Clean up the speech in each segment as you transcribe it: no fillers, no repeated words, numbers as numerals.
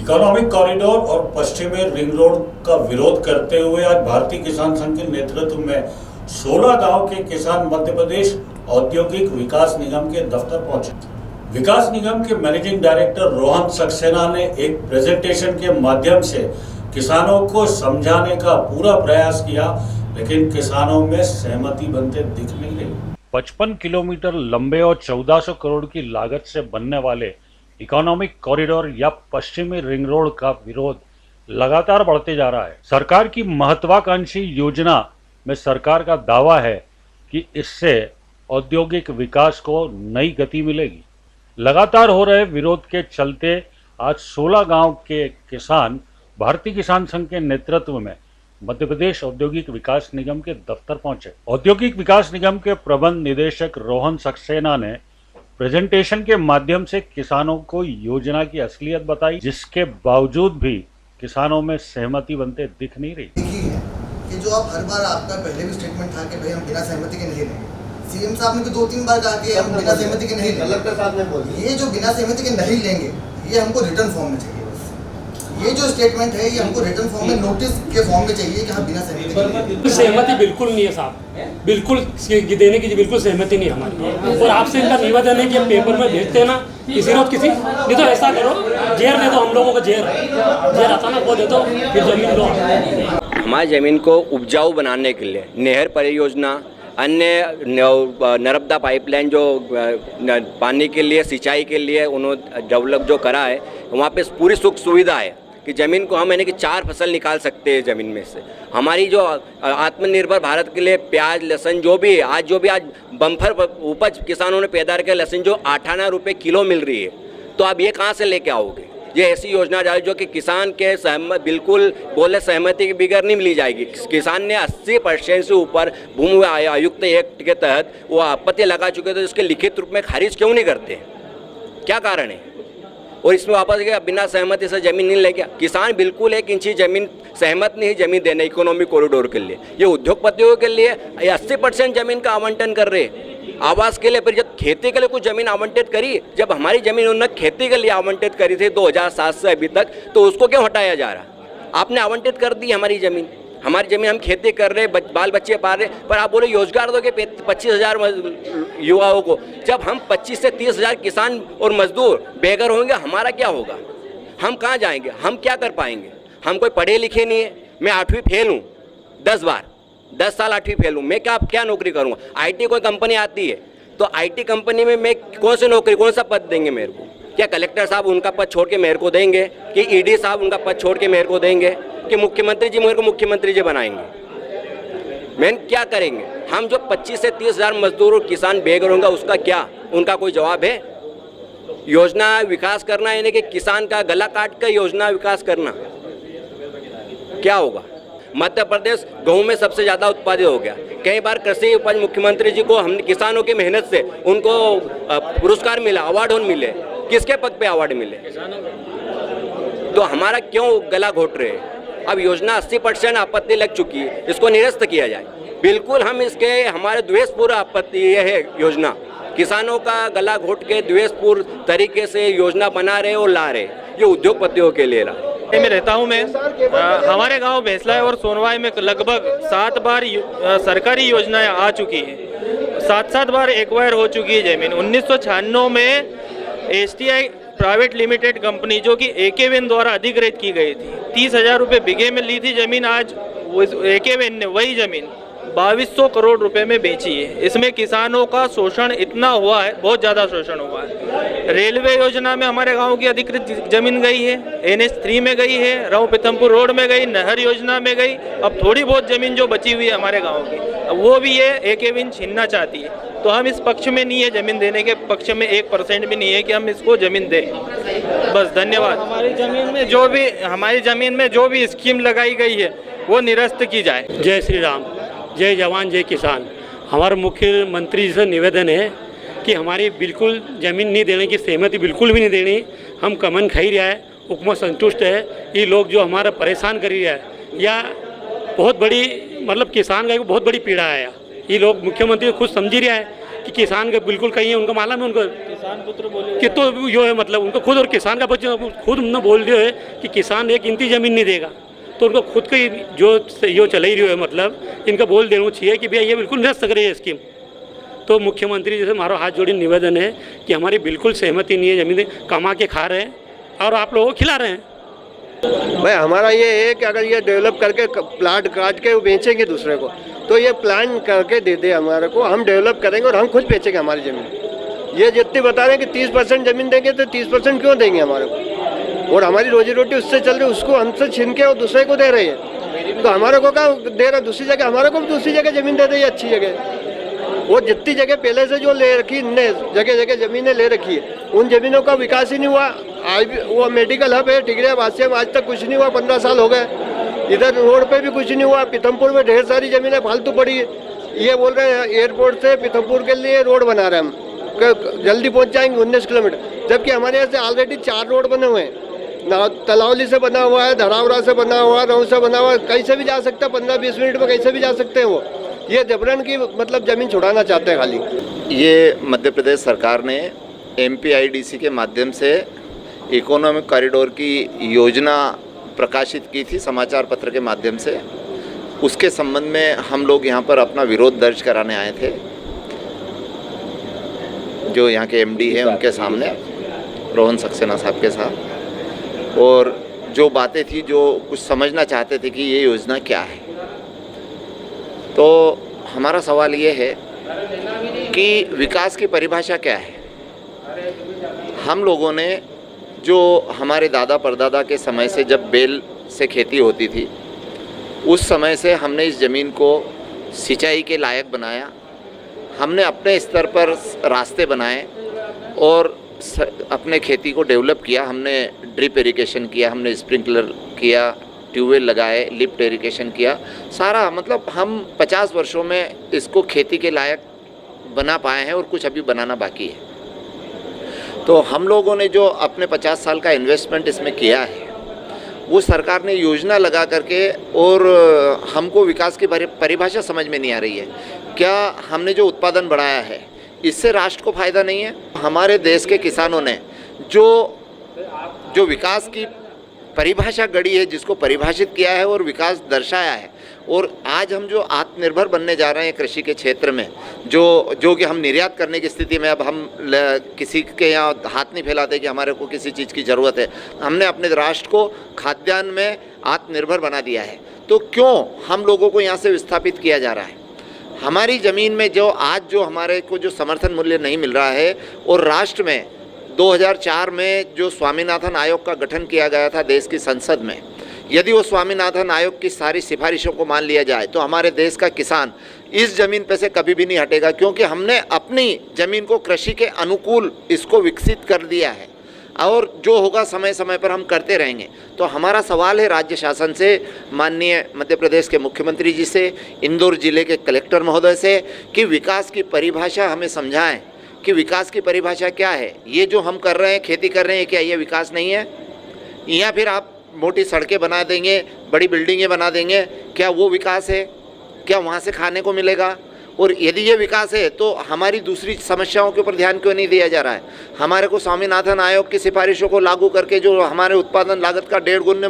Economic corridor और पश्चिमी ring road का विरोध करते हुए आज भारतीय किसान संघ के नेतृत्व में 16 गांव के किसान मध्य प्रदेश औद्योगिक विकास निगम के दफ्तर पहुंचे। विकास निगम के मैनेजिंग डायरेक्टर रोहन सक्सेना ने एक प्रेजेंटेशन के माध्यम से किसानों को समझाने का पूरा प्रयास किया, लेकिन किसानों में सहमति बनते दिख नहीं रही। 55 किलोमीटर लंबे और 1400 करोड़ की लागत से बनने वाले इकोनॉमिक कॉरिडोर या पश्चिमी रिंग रोड का विरोध लगातार बढ़ते जा रहा है। सरकार की महत्वाकांक्षी योजना में सरकार का दावा है कि इससे औद्योगिक विकास को नई गति मिलेगी। लगातार हो रहे विरोध के चलते आज 16 गांव के किसान भारतीय किसान संघ के नेतृत्व में मध्य प्रदेश औद्योगिक विकास निगम के दफ्तर पहुंचे। औद्योगिक विकास निगम के प्रबंध निदेशक रोहन सक्सेना ने प्रेजेंटेशन के माध्यम से किसानों को योजना की असलियत बताई, जिसके बावजूद भी किसानों में सहमति बनते दिख नहीं रही। कि जो आप हर बार आपका पहले भी स्टेटमेंट था कि भाई हम बिना सहमति के नहीं लेंगे। सीएम साहब ने भी 2-3 बार कहा कि हम बिना सहमति के नहीं लेंगे। ये जो बिना सहमति के नहीं लेंगे, ये हमको रिटर्न फॉर्म में चाहिए। ये जो स्टेटमेंट है ये हमको रिटर्न फॉर्म में नोटिस के फॉर्म में चाहिए कि हम बिना सहमति। सहमति बिल्कुल नहीं है साहब, बिल्कुल देने की बिल्कुल सहमति नहीं हमारी। और आपसे इनका निवेदन है कि पेपर में भेजते हैं ना किसी रोज किसी, नहीं तो ऐसा करो जेर दे दो हम लोगों को, जेर आता ना वो दे दो, फिर जमीन लो। हमारी ज़मीन को उपजाऊ बनाने के लिए नहर परियोजना, अन्य नर्मदा पाइपलाइन जो पानी के लिए सिंचाई के लिए उन्होंने डेवलप जो करा है, वहाँ पे पूरी सुख सुविधा है कि ज़मीन को हम यानी कि 4 फसल निकाल सकते हैं ज़मीन में से। हमारी जो आत्मनिर्भर भारत के लिए प्याज लहसुन जो भी आज बम्पर उपज किसानों ने पैदा किया, लहसुन जो 98 रुपये किलो मिल रही है, तो आप ये कहाँ से लेके आओगे? ये ऐसी योजना डाली जो कि किसान के बिल्कुल बोले सहमति के बगैर नहीं मिली जाएगी। किसान ने 80% से ऊपर भूमि आयुक्त एक्ट के तहत वो आपत्ति लगा चुके थे, इसके लिखित रूप में खारिज क्यों नहीं करते? क्या कारण है? और इसमें वापस गया बिना सहमति से ज़मीन नहीं ले गया। किसान बिल्कुल 1 इंची ज़मीन सहमत नहीं ज़मीन देने इकोनॉमिक कॉरिडोर के लिए। ये उद्योगपतियों के लिए 80% ज़मीन का आवंटन कर रहे हैं आवास के लिए। फिर जब खेती के लिए कुछ ज़मीन आवंटित करी, जब हमारी ज़मीन उन्होंने खेती के लिए आवंटित करी थी 2007 से अभी तक, तो उसको क्यों हटाया जा रहा? आपने आवंटित कर दी हमारी ज़मीन हम खेती कर रहे, बाल बच्चे पाल रहे, पर आप बोले रोजगार दोगे 25,000 युवाओं को। जब हम 25 से 30,000 किसान और मजदूर बेघर होंगे, हमारा क्या होगा? हम कहाँ जाएंगे? हम क्या कर पाएंगे? हम कोई पढ़े लिखे नहीं है। मैं 8वीं फेल हूँ 10 बार, 10 साल 8वीं फेल हूँ। मैं क्या नौकरी करूँगा? आईटी कोई कंपनी आती है तो आईटी कंपनी में मैं कौन सी नौकरी, कौन सा पद देंगे मेरे को? क्या कलेक्टर साहब उनका पद छोड़ के मेरे को देंगे? कि ईडी साहब उनका पद छोड़ के मेरे को देंगे? कि मुख्यमंत्री जी मेरे को मुख्यमंत्री जी बनाएंगे? मैं क्या करेंगे? हम जो 25 से 30,000 मजदूर और किसान बेघर होंगे, उसका क्या? उनका कोई जवाब है? योजना विकास करना यानी कि किसान का गला काट कर योजना विकास करना क्या होगा? मध्य प्रदेश गेहूं में सबसे ज़्यादा उत्पादित हो गया। कई बार कृषि उपज मुख्यमंत्री जी को हम किसानों की मेहनत से उनको पुरस्कार मिला, अवार्ड मिले। किसके पद पे अवार्ड मिले? तो हमारा क्यों गला घोट रहे हैं? अब योजना 80% आपत्ति लग चुकी है, इसको निरस्त किया जाए। बिल्कुल हम इसके हमारे द्वेषपूर्ण आपत्ति ये है, योजना किसानों का गला घोट के द्वेषपूर्ण तरीके से योजना बना रहे और ला रहे, ये उद्योगपतियों के लिए ला। में रहता हूँ मैं। हमारे गांव भैंसला और सोनवाई में लगभग 7 बार सरकारी योजनाएं आ चुकी हैं। 7 बार एक्वायर हो चुकी है ज़मीन। 1996 में STI प्राइवेट लिमिटेड कंपनी जो कि AKWN द्वारा अधिग्रहित की गई थी, 30,000 रुपये बीघे में ली थी ज़मीन। आज AKWN ने वही ज़मीन 2200 करोड़ रुपए में बेची है। इसमें किसानों का शोषण इतना हुआ है, बहुत ज़्यादा शोषण हुआ है। रेलवे योजना में हमारे गांव की अधिकृत जमीन गई है, NH3 में गई है, राव पीथमपुर रोड में गई, नहर योजना में गई। अब थोड़ी बहुत ज़मीन जो बची हुई है हमारे गाँव की, वो भी ये AKWN छीनना चाहती है। तो हम इस पक्ष में नहीं है, ज़मीन देने के पक्ष में 1% भी नहीं है कि हम इसको ज़मीन दें। बस धन्यवाद। हमारी ज़मीन में जो भी स्कीम लगाई गई है वो निरस्त की जाए। जय श्री राम, जय जवान जय किसान। हमारे मुख्यमंत्री जी से निवेदन है कि हमारी बिल्कुल ज़मीन नहीं देने की सहमति बिल्कुल भी नहीं देनी। हम कमन खाई रहा है, हुकूमत संतुष्ट है। ये लोग जो हमारा परेशान कर रहा है या बहुत बड़ी मतलब किसान का बहुत बड़ी पीड़ा है। ये लोग मुख्यमंत्री खुद समझ रहा है कि किसान का बिल्कुल कहीं है, उनको मालूम है, उनको किसान पुत्र बोले कि तो जो है मतलब उनको खुद, और किसान का बच्चा खुद उन्होंने बोल दिया है कि किसान एक इंची ज़मीन नहीं देगा, तो उनको खुद की जो चल ही रही है मतलब इनका बोल देना चाहिए कि भैया ये बिल्कुल निरस्त करे ये स्कीम। तो मुख्यमंत्री जी से हमारा हाथ जोड़ी निवेदन है कि हमारी बिल्कुल सहमति नहीं है, ज़मीन कमा के खा रहे हैं और आप लोगों को खिला रहे हैं। भाई हमारा ये है कि अगर ये डेवलप करके प्लाट काट के बेचेंगे दूसरे को, तो ये प्लान करके दे दे हमारे को, हम डेवलप करेंगे और हम खुद बेचेंगे हमारी ज़मीन। ये जितनी बता रहे हैं कि 30% ज़मीन देंगे, तो 30% क्यों देंगे हमारे को? और हमारी रोजी रोटी उससे चल रही है, उसको हमसे छीन के और दूसरे को दे रही है, तो हमारे को क्या दे रहा? दूसरी जगह हमारे को भी दूसरी जगह ज़मीन दे रही है, अच्छी जगह। वो जितनी जगह पहले से जो ले रखी, इनने जगह जगह ज़मीनें ले रखी है, उन ज़मीनों का विकास ही नहीं हुआ। आज वो मेडिकल हब है टिगरिया वासिया में, आज तक कुछ नहीं हुआ, 15 साल हो गए। इधर रोड पे भी कुछ नहीं हुआ। पीथमपुर में ढेर सारी ज़मीनें फालतू पड़ी है। ये बोल रहे हैं एयरपोर्ट से पीथमपुर के लिए रोड बना रहे हैं हम, जल्दी पहुँच जाएंगे 19 किलोमीटर, जबकि हमारे यहाँ से ऑलरेडी 4 रोड बने हुए हैं। तलावली से बना हुआ है, धरावरा से बना हुआ है, रऊ से बना हुआ है, कहीं से भी जा सकते हैं, 15-20 मिनट में कहीं से भी जा सकते हैं। वो ये जबरन की मतलब ज़मीन छुड़ाना चाहते हैं खाली। ये मध्य प्रदेश सरकार ने MPIDC के माध्यम से इकोनॉमिक कॉरिडोर की योजना प्रकाशित की थी समाचार पत्र के माध्यम से। उसके संबंध में हम लोग यहाँ पर अपना विरोध दर्ज कराने आए थे, जो यहाँ के MD हैं उनके सामने, रोहन सक्सेना साहब के साथ, और जो बातें थी जो कुछ समझना चाहते थे कि ये योजना क्या है। तो हमारा सवाल ये है कि विकास की परिभाषा क्या है। हम लोगों ने जो हमारे दादा परदादा के समय से जब बैल से खेती होती थी, उस समय से हमने इस ज़मीन को सिंचाई के लायक बनाया। हमने अपने स्तर पर रास्ते बनाए और अपने खेती को डेवलप किया। हमने ड्रिप इरिगेशन किया, हमने स्प्रिंकलर किया, ट्यूबवेल लगाए, लिफ्ट इरिगेशन किया, सारा मतलब हम 50 वर्षों में इसको खेती के लायक बना पाए हैं और कुछ अभी बनाना बाकी है। तो हम लोगों ने जो अपने 50 साल का इन्वेस्टमेंट इसमें किया है, वो सरकार ने योजना लगा करके, और हमको विकास की परिभाषा समझ में नहीं आ रही है। क्या हमने जो उत्पादन बढ़ाया है इससे राष्ट्र को फ़ायदा नहीं है? हमारे देश के किसानों ने जो विकास की परिभाषा गढ़ी है, जिसको परिभाषित किया है और विकास दर्शाया है, और आज हम जो आत्मनिर्भर बनने जा रहे हैं कृषि के क्षेत्र में, जो कि हम निर्यात करने की स्थिति में, अब हम किसी के यहाँ हाथ नहीं फैलाते कि हमारे को किसी चीज़ की ज़रूरत है। हमने अपने राष्ट्र को खाद्यान्न में आत्मनिर्भर बना दिया है। तो क्यों हम लोगों को यहाँ से विस्थापित किया जा रहा है? हमारी ज़मीन में जो हमारे को जो समर्थन मूल्य नहीं मिल रहा है, और राष्ट्र में 2004 में जो स्वामीनाथन आयोग का गठन किया गया था देश की संसद में, यदि वो स्वामीनाथन आयोग की सारी सिफारिशों को मान लिया जाए तो हमारे देश का किसान इस ज़मीन पे से कभी भी नहीं हटेगा, क्योंकि हमने अपनी ज़मीन को कृषि के अनुकूल इसको विकसित कर दिया है, और जो होगा समय समय पर हम करते रहेंगे। तो हमारा सवाल है राज्य शासन से, माननीय मध्य प्रदेश के मुख्यमंत्री जी से, इंदौर जिले के कलेक्टर महोदय से, कि विकास की परिभाषा हमें समझाएं कि विकास की परिभाषा क्या है। ये जो हम कर रहे हैं, खेती कर रहे हैं, क्या ये विकास नहीं है? या फिर आप मोटी सड़कें बना देंगे, बड़ी बिल्डिंगें बना देंगे, क्या वो विकास है? क्या वहाँ से खाने को मिलेगा? और यदि ये विकास है तो हमारी दूसरी समस्याओं के ऊपर ध्यान क्यों नहीं दिया जा रहा है? हमारे को स्वामीनाथन आयोग की सिफारिशों को लागू करके जो हमारे उत्पादन लागत का 1.5 गुना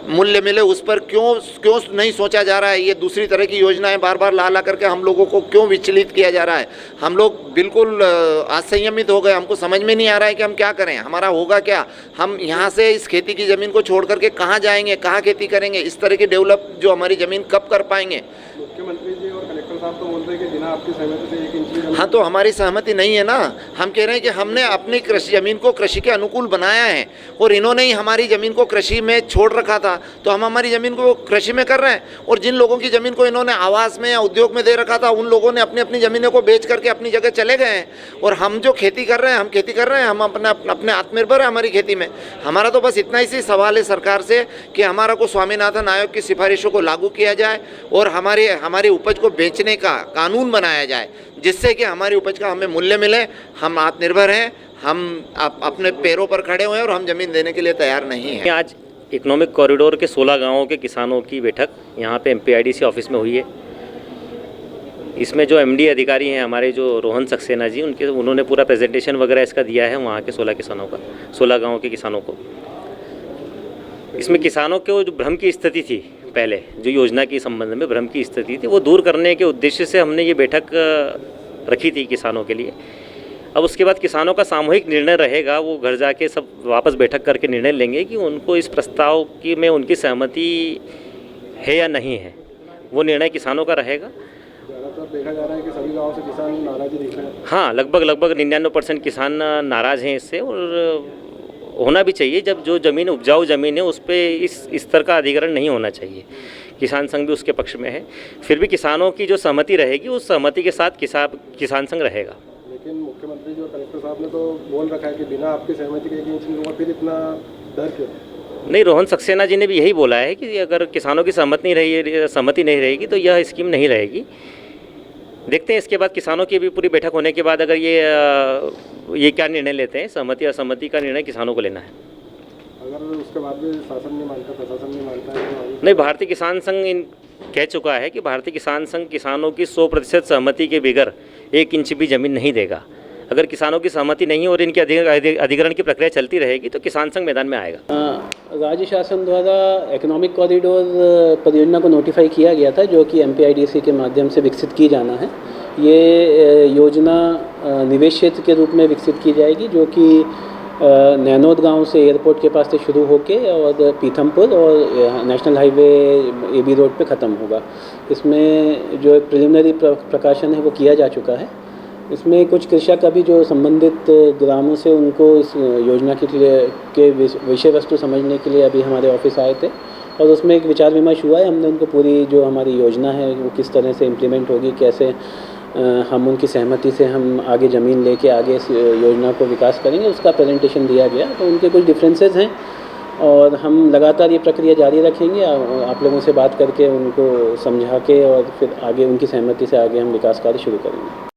मूल्य मिले, उस पर क्यों नहीं सोचा जा रहा है? ये दूसरी तरह की योजनाएं बार बार ला करके हम लोगों को क्यों विचलित किया जा रहा है? हम लोग बिल्कुल असंयमित हो गए। हमको समझ में नहीं आ रहा है कि हम क्या करें, हमारा होगा क्या? हम यहाँ से इस खेती की ज़मीन को छोड़ करके कहाँ जाएंगे, कहाँ खेती करेंगे? इस तरह की डेवलप जो हमारी ज़मीन कब कर पाएंगे? मुख्यमंत्री जी और कलेक्टर साहब तो बोल रहे हैं कि बिना आपकी सहमति से 1 इंच। हाँ, तो हमारी सहमति नहीं है ना। हम कह रहे हैं कि हमने अपनी कृषि ज़मीन को कृषि के अनुकूल बनाया है, और इन्होंने ही हमारी ज़मीन को कृषि में छोड़ रखा था, तो हम हमारी ज़मीन को कृषि में कर रहे हैं। और जिन लोगों की ज़मीन को इन्होंने आवास में या उद्योग में दे रखा था, उन लोगों ने अपनी अपनी ज़मीनों को बेच करके अपनी जगह चले गए हैं। और हम जो खेती कर रहे हैं, हम खेती कर रहे हैं, हम अपने आत्मनिर्भर है हमारी खेती में। हमारा तो बस इतना ही सवाल है सरकार से कि हमारा को स्वामीनाथन आयोग की सिफारिशों को लागू किया जाए और हमारी उपज को बेचने का कानून बनाया जाए, जिससे कि हमारी उपज का हमें मूल्य मिले। हम आत्मनिर्भर हैं, हम अपने पैरों पर खड़े हुए हैं, और हम ज़मीन देने के लिए तैयार नहीं हैं। आज इकोनॉमिक कॉरिडोर के 16 गांवों के किसानों की बैठक यहाँ पे MPIDC ऑफिस में हुई है। इसमें जो एमडी अधिकारी हैं हमारे जो रोहन सक्सेना जी, उन्होंने पूरा प्रेजेंटेशन वगैरह इसका दिया है वहाँ के 16 किसानों का, 16 गाँव के किसानों को। इसमें किसानों के जो भ्रम की स्थिति थी पहले, जो योजना के संबंध में भ्रम की स्थिति थी, वो दूर करने के उद्देश्य से हमने ये बैठक रखी थी किसानों के लिए। अब उसके बाद किसानों का सामूहिक निर्णय रहेगा, वो घर जाके सब वापस बैठक करके निर्णय लेंगे कि उनको इस प्रस्ताव की में उनकी सहमति है या नहीं है, वो निर्णय किसानों का रहेगा। ज़्यादातर देखा जा रहा है कि सभी गाँव से किसान नाराज़ी दिख रहे हैं। हाँ, लगभग 99% किसान नाराज़ हैं इससे, और होना भी चाहिए। जब जो ज़मीन उपजाऊ ज़मीन है उस पर इस स्तर का अधिग्रहण नहीं होना चाहिए। किसान संघ भी उसके पक्ष में है। फिर भी किसानों की जो सहमति रहेगी उस सहमति के साथ किसान संघ रहेगा। लेकिन मुख्यमंत्री जो कलेक्टर साहब ने तो बोल रखा है कि बिना आपकी सहमति के 1 इंच नहीं होगा, फिर इतना डर क्यों? नहीं, रोहन सक्सेना जी ने भी यही बोला है कि अगर किसानों की सहमति नहीं रहेगी तो यह स्कीम नहीं रहेगी। देखते हैं इसके बाद किसानों की भी पूरी बैठक होने के बाद अगर ये क्या निर्णय लेते हैं। सहमति असहमति का निर्णय किसानों को लेना है। अगर उसके बाद भी शासन नहीं मानता, प्रशासन नहीं मानता है तो नहीं, भारतीय किसान संघ कह चुका है कि भारतीय किसान संघ किसानों की 100% सहमति के बगैर 1 इंच भी ज़मीन नहीं देगा। अगर किसानों की सहमति नहीं और इनके अधिग्रहण की प्रक्रिया चलती रहेगी तो किसान संघ मैदान में आएगा। राज्य शासन द्वारा इकोनॉमिक कॉरिडोर परियोजना को नोटिफाई किया गया था, जो कि MPIDC के माध्यम से विकसित की जाना है। ये योजना निवेश क्षेत्र के रूप में विकसित की जाएगी, जो कि नैनोद गांव से एयरपोर्ट के पास से शुरू होके और पीथमपुर और नेशनल हाईवे AB रोड पे ख़त्म होगा। इसमें जो प्रिलिमिनरी प्रकाशन है वो किया जा चुका है। इसमें कुछ कृषक अभी जो संबंधित ग्रामों से उनको इस योजना के विषय वस्तु समझने के लिए अभी हमारे ऑफिस आए थे, और उसमें एक विचार विमर्श हुआ है। हमने उनको पूरी जो हमारी योजना है वो किस तरह से इम्प्लीमेंट होगी, कैसे हम उनकी सहमति से हम आगे ज़मीन लेके आगे इस योजना को विकास करेंगे, उसका प्रेजेंटेशन दिया गया। तो उनके कुछ डिफरेंसेस हैं और हम लगातार ये प्रक्रिया जारी रखेंगे। आप लोगों से बात करके उनको समझा के और फिर आगे उनकी सहमति से आगे हम विकास कार्य शुरू करेंगे।